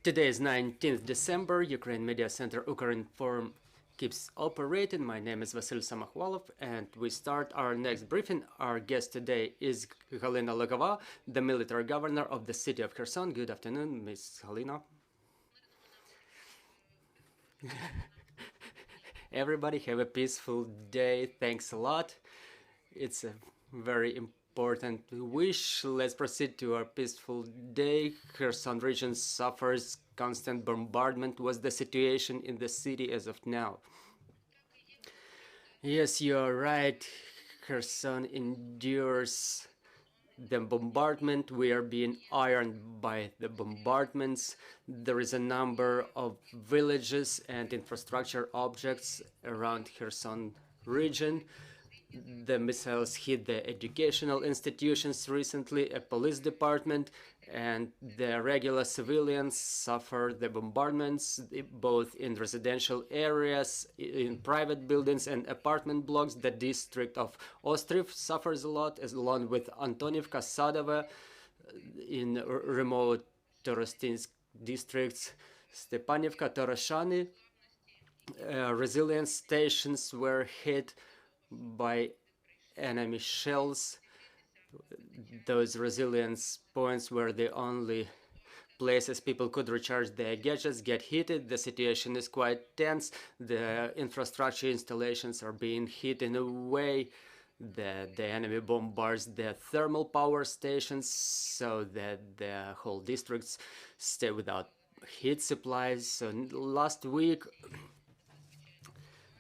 Today is 19th December. Ukraine Media Center Ukrinform keeps operating. My name is Vasyl Samachwalov, and we start our next briefing. Our guest today is Halyna Luhova, the military governor of the city of Kherson. Good afternoon, Miss Halyna. Everybody have a peaceful day. Thanks a lot. It's a very important wish. Let's proceed to our peaceful day. Kherson region suffers constant bombardment. What's the situation in the city as of now? Yes, you're right. Kherson endures the bombardment. We are being ironed by the bombardments. There is a number of villages and infrastructure objects around Kherson region. The missiles hit the educational institutions recently, a police department, and the regular civilians suffer the bombardments, both in residential areas, in private buildings and apartment blocks. The district of Ostriv suffers a lot, as along with Antonivka, Sadova, in remote Torostinsk districts, Stepanivka, Toroshany. Resilience stations were hit by enemy shells. Those resilience points were the only places people could recharge their gadgets get heated. The situation is quite tense. The infrastructure installations are being hit in a way that the enemy bombards the thermal power stations so that the whole districts stay without heat supplies. So last week,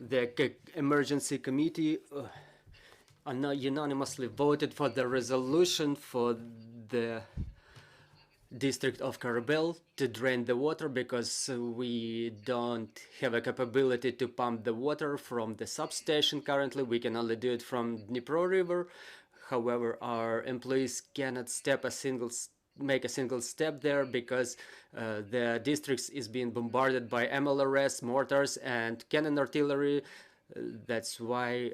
the emergency committee unanimously voted for the resolution for the district of Karabel to drain the water because we don't have a capability to pump the water from the substation currently. We can only do it from Dnipro River. However, our employees cannot make a single step there because the district is being bombarded by MLRS, mortars, and cannon artillery. That's why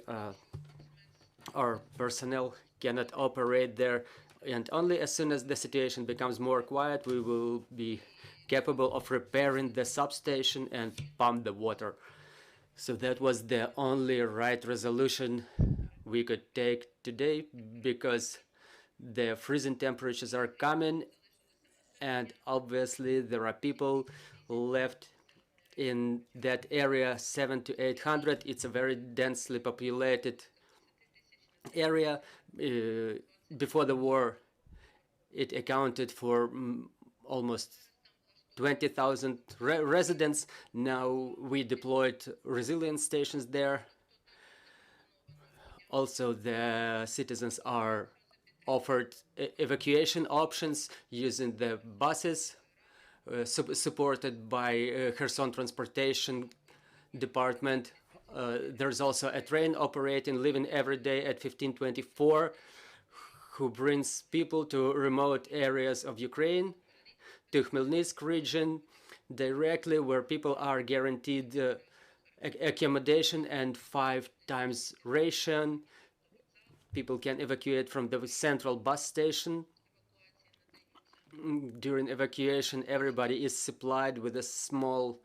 our personnel cannot operate there. And only as soon as the situation becomes more quiet, we will be capable of repairing the substation and pump the water. So that was the only right resolution we could take today because the freezing temperatures are coming, and obviously there are people left in that area, 700 to 800. It's a very densely populated area. Before the war, it accounted for almost 20,000 residents. Now we deployed resilience stations there. Also, the citizens are offered evacuation options using the buses supported by Kherson Transportation Department. There's also a train operating, leaving every day at 15:24, who brings people to remote areas of Ukraine, to Khmelnytsk region directly, where people are guaranteed accommodation and 5 times ration. People can evacuate from the central bus station. During evacuation, everybody is supplied with a small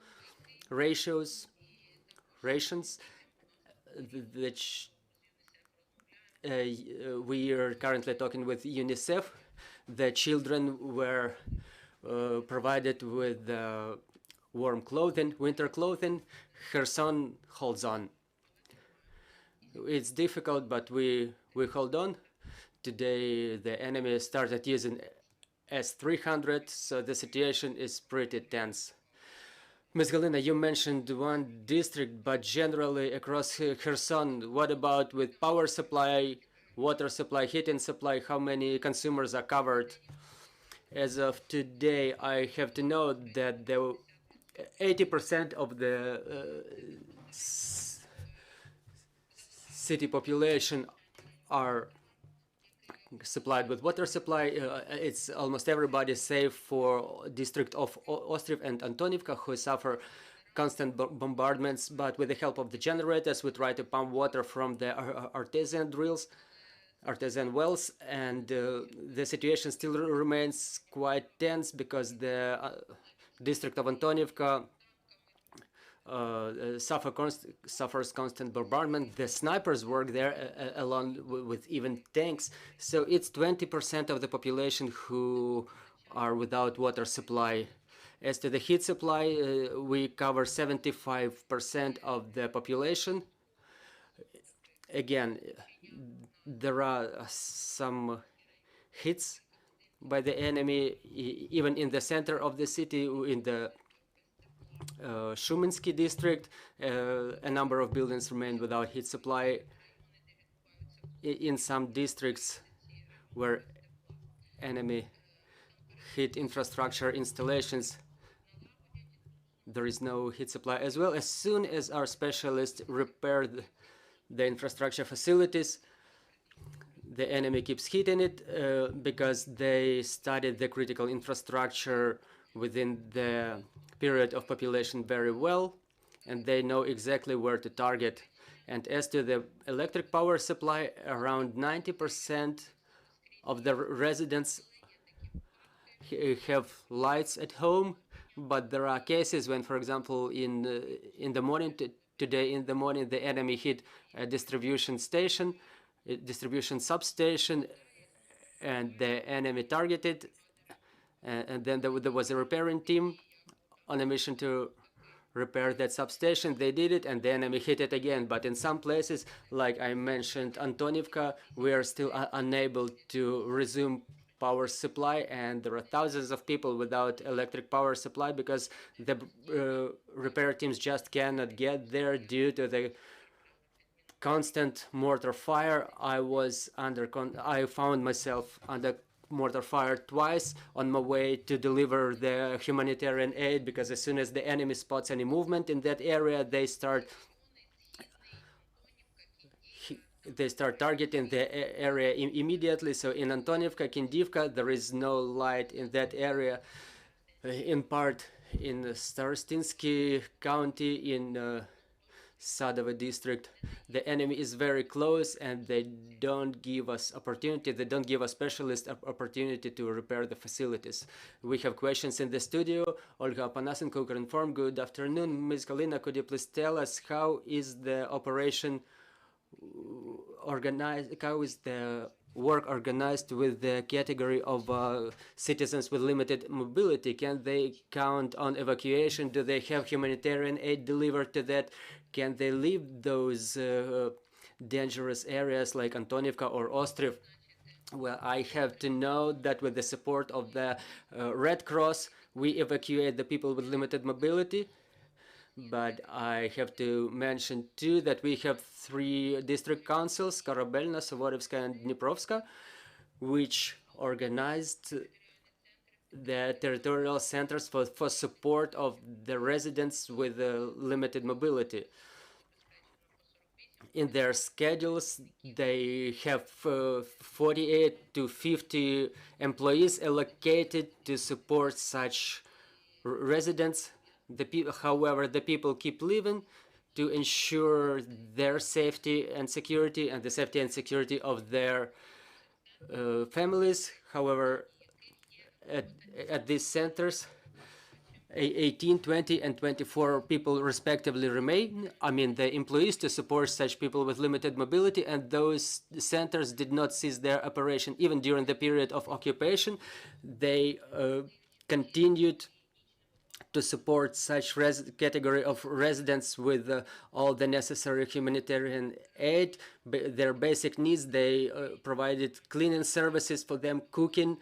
rations, which we are currently talking with UNICEF. The children were provided with warm clothing, winter clothing. Kherson holds on. It's difficult, but we hold on. Today, the enemy started using S-300, so the situation is pretty tense. Ms. Halyna, you mentioned one district, but generally across Kherson, what about with power supply, water supply, heating supply? How many consumers are covered? As of today, I have to note that 80% of the city population are supplied with water supply. It's almost everybody save for district of Ostriv and Antonivka, who suffer constant bombardments, but with the help of the generators we try to pump water from the artesian wells, and the situation still remains quite tense because the district of Antoniivka suffers constant bombardment. The snipers work there along with even tanks. So it's 20% of the population who are without water supply. As to the heat supply, we cover 75% of the population. Again, there are some hits by the enemy, even in the center of the city, in the Shuminsky district. A number of buildings remain without heat supply. In some districts where enemy hit infrastructure installations, there is no heat supply as well. As soon as our specialists repaired the infrastructure facilities, the enemy keeps hitting it because they studied the critical infrastructure within the period of population very well, and they know exactly where to target. And as to the electric power supply, around 90% of the residents have lights at home, but there are cases when, for example, in the morning, today in the morning, the enemy hit a distribution station, a distribution substation, and the enemy targeted, and then there was a repairing team on a mission to repair that substation. They did it, and the enemy hit it again. But in some places, like I mentioned, Antoniivka, we are still unable to resume power supply, and there are thousands of people without electric power supply because the repair teams just cannot get there due to the constant mortar fire. I found myself under mortar fire twice on my way to deliver the humanitarian aid, because as soon as the enemy spots any movement in that area, they start targeting the area immediately. So in Antoniivka, Kindivka, there is no light in that area. In part in Starostinsky County, in Sadovo district, the enemy is very close, and they don't give us opportunity. They don't give us specialist opportunity to repair the facilities. We have questions in the studio. Olga Panasenko, Ukrinform. Good afternoon, Ms. Halyna. Could you please tell us how is the operation organized? How is the work organized with the category of citizens with limited mobility? Can they count on evacuation? Do they have humanitarian aid delivered to that? Can they leave those dangerous areas like Antoniivka or Ostriv? Well, I have to know that with the support of the Red Cross, we evacuate the people with limited mobility. But I have to mention too that we have 3 district councils, Korabelna, Suvorivska, and Dniprovska, which organized the territorial centers for support of the residents with limited mobility. In their schedules, they have 48 to 50 employees allocated to support such residents. However, the people keep living to ensure their safety and security, and the safety and security of their families. However, at these centers, 18, 20, and 24 people respectively remain. I mean, the employees to support such people with limited mobility, and those centers did not cease their operation. Even during the period of occupation, they continued to support such category of residents with all the necessary humanitarian aid, their basic needs. They provided cleaning services for them, cooking,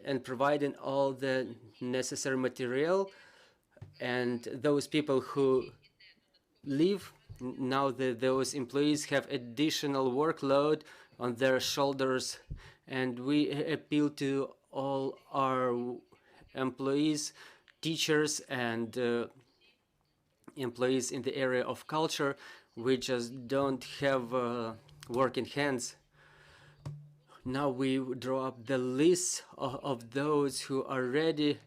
and providing all the necessary material. And those people who leave, now those employees have additional workload on their shoulders, and we appeal to all our employees, teachers, and employees in the area of culture. We just don't have working hands. Now we draw up the list of those who are ready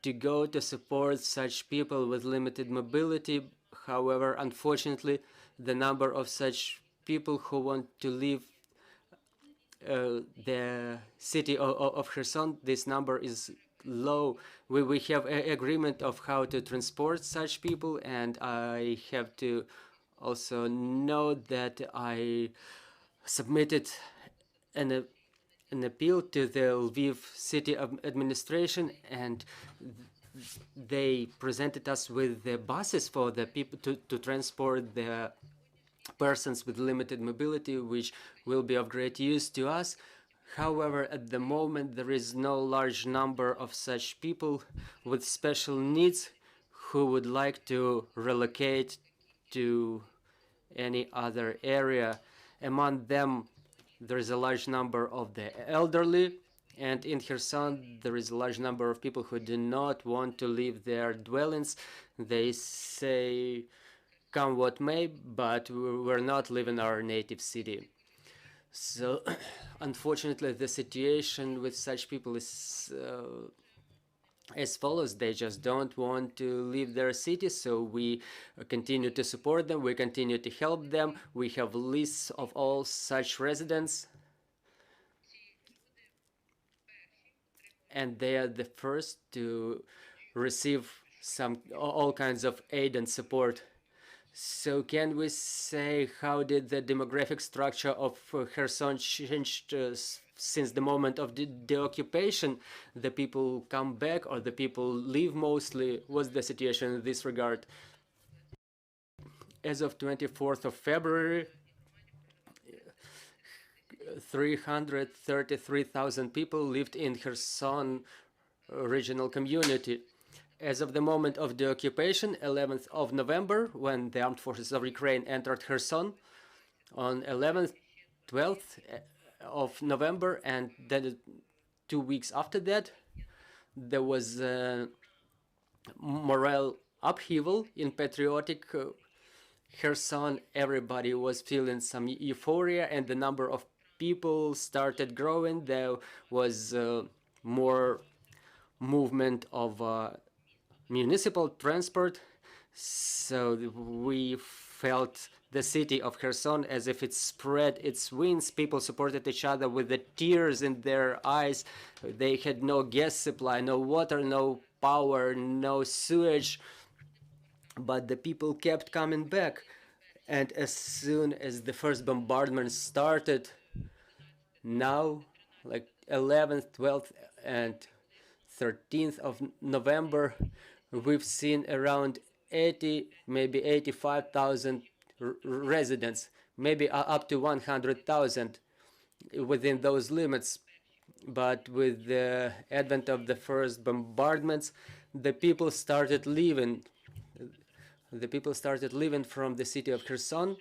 to go to support such people with limited mobility. However, unfortunately, the number of such people who want to leave the city of Kherson, this number is law. We have an agreement of how to transport such people, and I have to also note that I submitted an an appeal to the Lviv city administration, and they presented us with the buses for the people to transport the persons with limited mobility, which will be of great use to us. However, at the moment, there is no large number of such people with special needs who would like to relocate to any other area. Among them, there is a large number of the elderly, and in Kherson, there is a large number of people who do not want to leave their dwellings. They say, come what may, but we're not leaving our native city. So, unfortunately, the situation with such people is as follows. They just don't want to leave their city, so we continue to support them, we continue to help them. We have lists of all such residents, and they are the first to receive all kinds of aid and support. So can we say, how did the demographic structure of Kherson change since the moment of the occupation? The people come back or the people leave mostly? What's the situation in this regard? As of 24th of February, 333,000 people lived in Kherson regional community. As of the moment of the occupation, 11th of November, when the armed forces of Ukraine entered Kherson, on 11th, 12th of November, and then 2 weeks after that, there was morale upheaval in patriotic Kherson. Everybody was feeling some euphoria, and the number of people started growing. There was more movement of municipal transport, so we felt the city of Kherson as if it spread its wings. People supported each other with the tears in their eyes. They had no gas supply, no water, no power, no sewage, but the people kept coming back. And as soon as the first bombardment started, now, like 11th, 12th, and 13th of November, we've seen around 80, maybe 85,000 residents, maybe up to 100,000 within those limits. But with the advent of the first bombardments, the people started leaving. The people started leaving from the city of Kherson,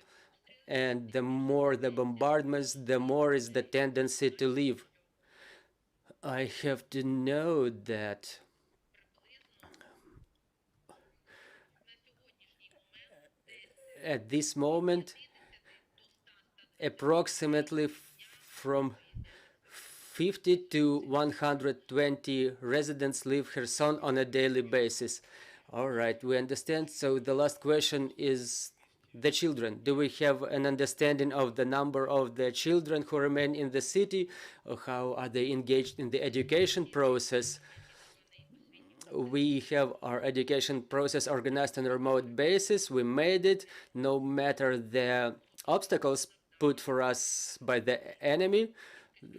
and the more the bombardments, the more is the tendency to leave. I have to know that at this moment, approximately from 50 to 120 residents leave Kherson on a daily basis. All right, we understand. So the last question is the children. Do we have an understanding of the number of the children who remain in the city? Or how are they engaged in the education process? We have our education process organized on a remote basis. We made it, no matter the obstacles put for us by the enemy.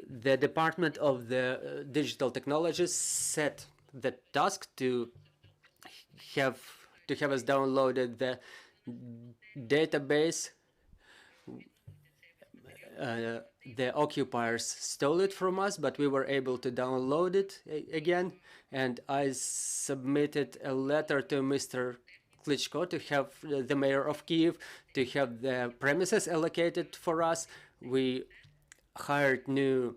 The Department of the Digital Technologies set the task to have us downloaded the database. The occupiers stole it from us, but we were able to download it again. And I submitted a letter to Mr. Klitschko to have the mayor of Kyiv to have the premises allocated for us. We hired new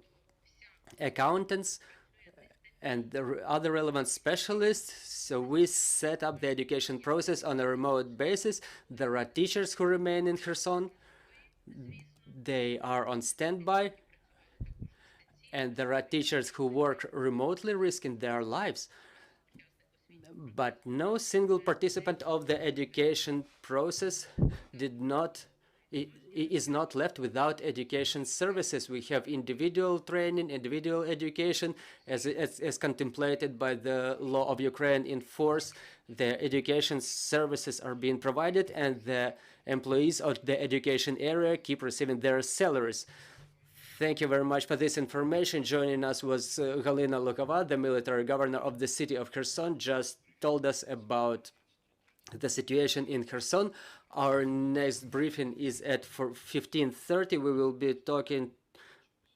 accountants and the other relevant specialists. So we set up the education process on a remote basis. There are teachers who remain in Kherson. They are on standby. And there are teachers who work remotely, risking their lives. But no single participant of the education process did not is not left without education services. We have individual training, individual education, as contemplated by the law of Ukraine in force. The education services are being provided, and the employees of the education area keep receiving their salaries. Thank you very much for this information. Joining us was Halyna Luhova, the military governor of the city of Kherson, just told us about the situation in Kherson. Our next briefing is at 15:30. We will be talking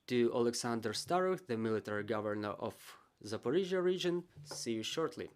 to Alexander Starov, the military governor of Zaporizhia region. See you shortly.